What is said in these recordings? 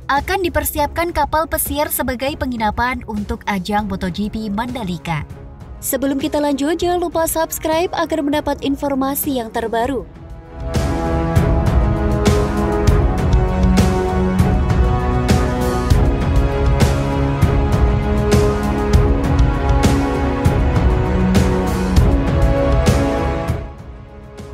Akan dipersiapkan kapal pesiar sebagai penginapan untuk ajang MotoGP Mandalika. Sebelum kita lanjut, jangan lupa subscribe agar mendapat informasi yang terbaru.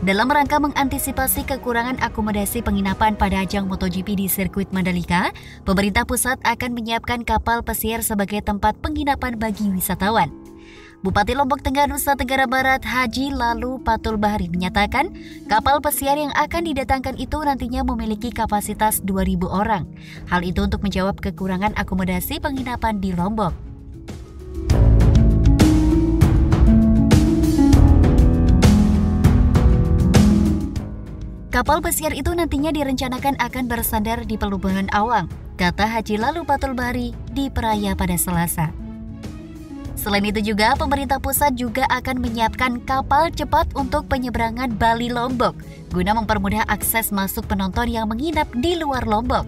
Dalam rangka mengantisipasi kekurangan akomodasi penginapan pada ajang MotoGP di sirkuit Mandalika, pemerintah pusat akan menyiapkan kapal pesiar sebagai tempat penginapan bagi wisatawan. Bupati Lombok Tengah, Nusa Tenggara Barat, Haji Lalu Patul Bahari menyatakan kapal pesiar yang akan didatangkan itu nantinya memiliki kapasitas 2.000 orang. Hal itu untuk menjawab kekurangan akomodasi penginapan di Lombok. Kapal pesiar itu nantinya direncanakan akan bersandar di Pelabuhan Awang, kata Haji Lalu Patul Bahari di Peraya pada Selasa. Selain itu juga, pemerintah pusat juga akan menyiapkan kapal cepat untuk penyeberangan Bali Lombok, guna mempermudah akses masuk penonton yang menginap di luar Lombok.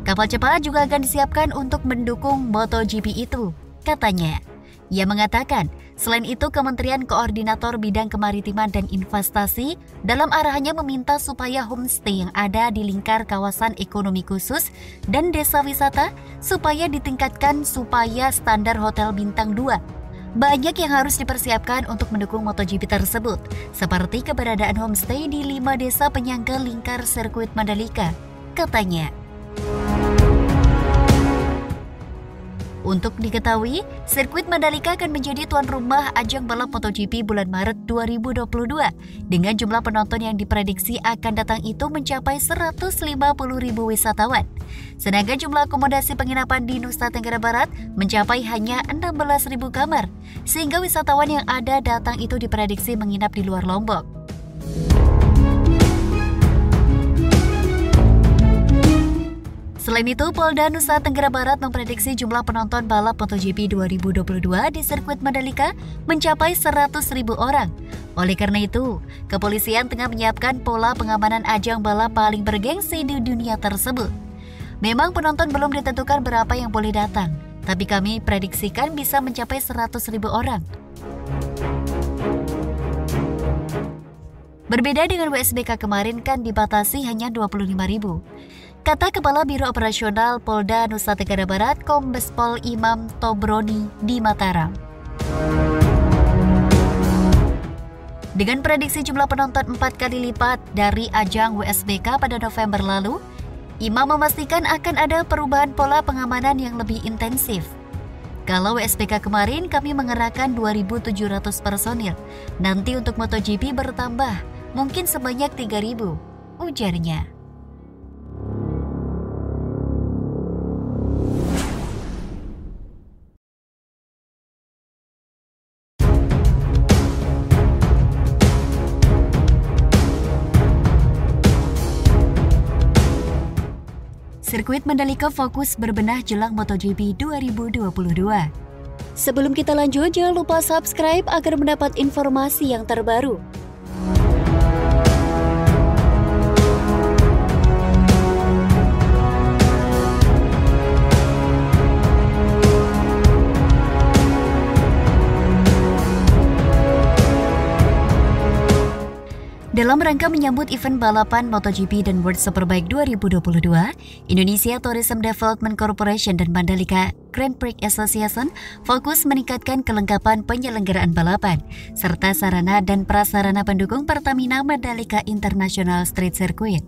Kapal cepat juga akan disiapkan untuk mendukung MotoGP itu, katanya. Ia mengatakan, selain itu Kementerian Koordinator Bidang Kemaritiman dan Investasi dalam arahannya meminta supaya homestay yang ada di lingkar kawasan ekonomi khusus dan desa wisata supaya ditingkatkan supaya standar hotel bintang 2. Banyak yang harus dipersiapkan untuk mendukung MotoGP tersebut, seperti keberadaan homestay di 5 desa penyangga lingkar sirkuit Mandalika, katanya. Untuk diketahui, sirkuit Mandalika akan menjadi tuan rumah ajang balap MotoGP bulan Maret 2022 dengan jumlah penonton yang diprediksi akan datang itu mencapai 150.000 wisatawan. Sedangkan jumlah akomodasi penginapan di Nusa Tenggara Barat mencapai hanya 16.000 kamar, sehingga wisatawan yang ada datang itu diprediksi menginap di luar Lombok. Selain itu, Polda Nusa Tenggara Barat memprediksi jumlah penonton balap MotoGP 2022 di sirkuit Mandalika mencapai 100.000 orang. Oleh karena itu, kepolisian tengah menyiapkan pola pengamanan ajang balap paling bergengsi di dunia tersebut. Memang penonton belum ditentukan berapa yang boleh datang, tapi kami prediksikan bisa mencapai 100.000 orang. Berbeda dengan WSBK kemarin kan dibatasi hanya 25.000. Kata Kepala Biro Operasional Polda Nusa Tenggara Barat, Kombes Pol Imam Tobroni di Mataram. Dengan prediksi jumlah penonton 4 kali lipat dari ajang WSBK pada November lalu, Imam memastikan akan ada perubahan pola pengamanan yang lebih intensif. Kalau WSBK kemarin kami mengerahkan 2.700 personil, nanti untuk MotoGP bertambah, mungkin sebanyak 3.000, ujarnya. Sirkuit Mandalika fokus berbenah jelang MotoGP 2022. Sebelum kita lanjut, jangan lupa subscribe agar mendapat informasi yang terbaru. Dalam rangka menyambut event balapan MotoGP dan World Superbike 2022, Indonesia Tourism Development Corporation dan Mandalika Grand Prix Association fokus meningkatkan kelengkapan penyelenggaraan balapan, serta sarana dan prasarana pendukung Pertamina Mandalika International Street Circuit.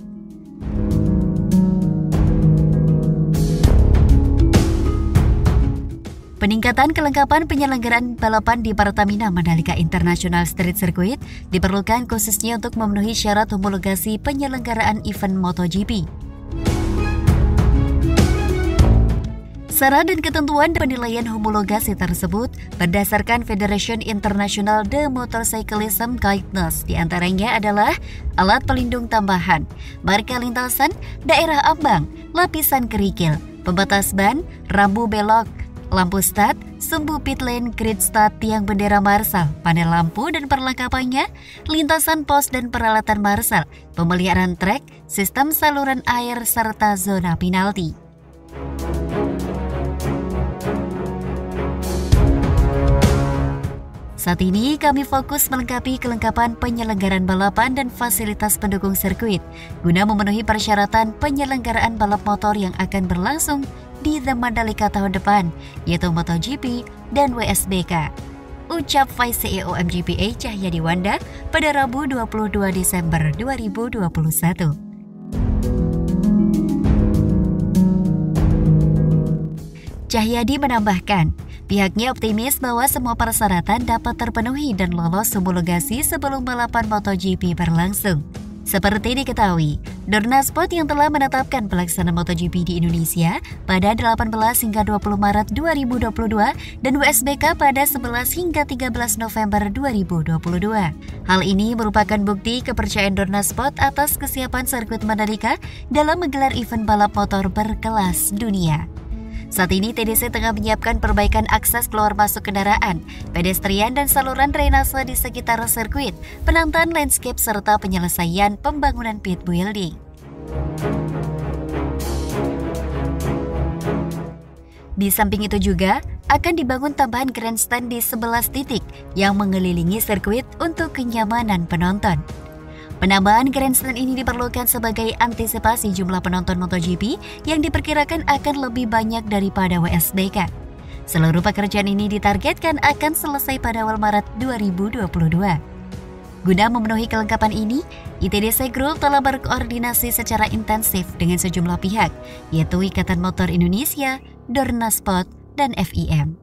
Peningkatan kelengkapan penyelenggaraan balapan di Pertamina Mandalika International Street Circuit diperlukan khususnya untuk memenuhi syarat homologasi penyelenggaraan event MotoGP. Syarat dan ketentuan penilaian homologasi tersebut berdasarkan Federation International de Motorcyclism Guidelines, diantaranya adalah alat pelindung tambahan, marka lintasan, daerah ambang, lapisan kerikil, pembatas ban, rambu belok, lampu start, sumbu pit lane, grid start, tiang bendera marshal, panel lampu dan perlengkapannya, lintasan pos dan peralatan marshal, pemeliharaan trek, sistem saluran air, serta zona penalti. Saat ini kami fokus melengkapi kelengkapan penyelenggaraan balapan dan fasilitas pendukung sirkuit guna memenuhi persyaratan penyelenggaraan balap motor yang akan berlangsung di The Mandalika tahun depan, yaitu MotoGP dan WSBK. Ucap Vice CEO MGPA Cahyadi Wanda pada Rabu 22 Desember 2021. Cahyadi menambahkan, pihaknya optimis bahwa semua persyaratan dapat terpenuhi dan lolos homologasi sebelum balapan MotoGP berlangsung. Seperti diketahui, Dorna Sport yang telah menetapkan pelaksanaan MotoGP di Indonesia pada 18 hingga 20 Maret 2022 dan WSBK pada 11 hingga 13 November 2022. Hal ini merupakan bukti kepercayaan Dorna Sport atas kesiapan sirkuit Mandalika dalam menggelar event balap motor berkelas dunia. Saat ini TDC tengah menyiapkan perbaikan akses keluar masuk kendaraan, pedestrian dan saluran drainase di sekitar sirkuit, penataan landscape serta penyelesaian pembangunan pit building. Di samping itu juga akan dibangun tambahan grandstand di 11 titik yang mengelilingi sirkuit untuk kenyamanan penonton. Penambahan grandstand ini diperlukan sebagai antisipasi jumlah penonton MotoGP yang diperkirakan akan lebih banyak daripada WSBK. Seluruh pekerjaan ini ditargetkan akan selesai pada awal Maret 2022. Guna memenuhi kelengkapan ini, ITDC Group telah berkoordinasi secara intensif dengan sejumlah pihak, yaitu Ikatan Motor Indonesia, Dorna Sport, dan FIM.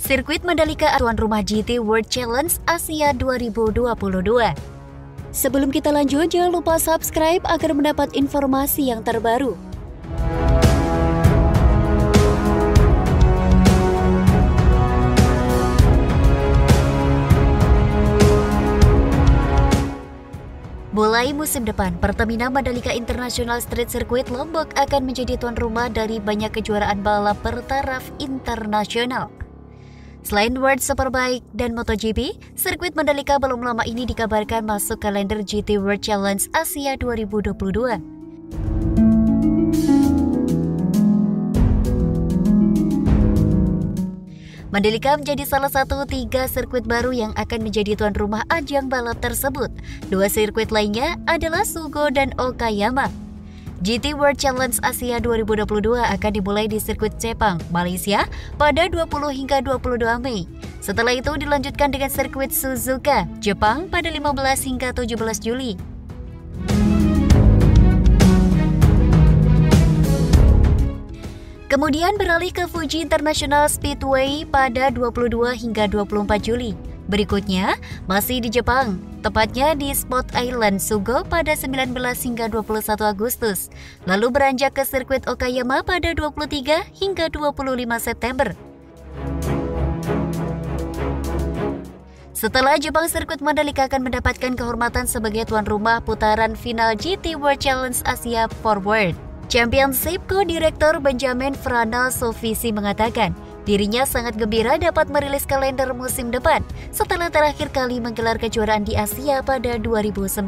Sirkuit Mandalika tuan rumah GT World Challenge Asia 2022. Sebelum kita lanjut, jangan lupa subscribe agar mendapat informasi yang terbaru. Mulai musim depan, Pertamina Mandalika International Street Circuit Lombok akan menjadi tuan rumah dari banyak kejuaraan balap bertaraf internasional. Selain World Superbike dan MotoGP, sirkuit Mandalika belum lama ini dikabarkan masuk kalender GT World Challenge Asia 2022. Mandalika menjadi salah satu 3 sirkuit baru yang akan menjadi tuan rumah ajang balap tersebut. 2 sirkuit lainnya adalah Sugo dan Okayama. GT World Challenge Asia 2022 akan dimulai di sirkuit Sepang, Malaysia pada 20 hingga 22 Mei. Setelah itu dilanjutkan dengan sirkuit Suzuka, Jepang pada 15 hingga 17 Juli. Kemudian beralih ke Fuji International Speedway pada 22 hingga 24 Juli. Berikutnya, masih di Jepang, tepatnya di Spot Island Sugo pada 19 hingga 21 Agustus. Lalu beranjak ke sirkuit Okayama pada 23 hingga 25 September. Setelah Jepang, sirkuit Mandalika akan mendapatkan kehormatan sebagai tuan rumah putaran final GT World Challenge Asia Forward Championship. Co-direktur Benjamin Franal Sovisi mengatakan, dirinya sangat gembira dapat merilis kalender musim depan setelah terakhir kali menggelar kejuaraan di Asia pada 2019.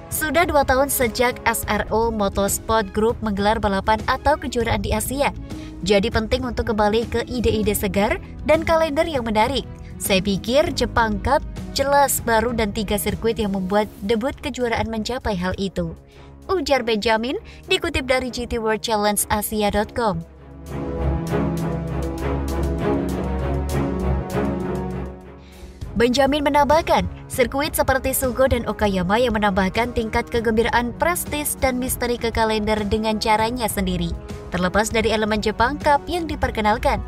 Sudah 2 tahun sejak SRO Motorsport Group menggelar balapan atau kejuaraan di Asia. Jadi penting untuk kembali ke ide-ide segar dan kalender yang menarik. Saya pikir Jepang Cup jelas baru dan 3 sirkuit yang membuat debut kejuaraan mencapai hal itu, ujar Benjamin dikutip dari gtworldchallengeasia.com. Benjamin menambahkan, sirkuit seperti Sugo dan Okayama yang menambahkan tingkat kegembiraan, prestis dan misteri ke kalender dengan caranya sendiri, terlepas dari elemen Jepang Cup yang diperkenalkan.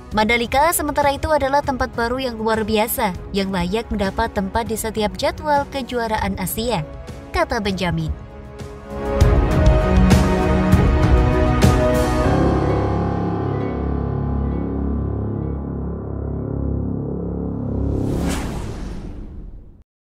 Mandalika sementara itu adalah tempat baru yang luar biasa, yang layak mendapat tempat di setiap jadwal kejuaraan Asia, kata Benjamin.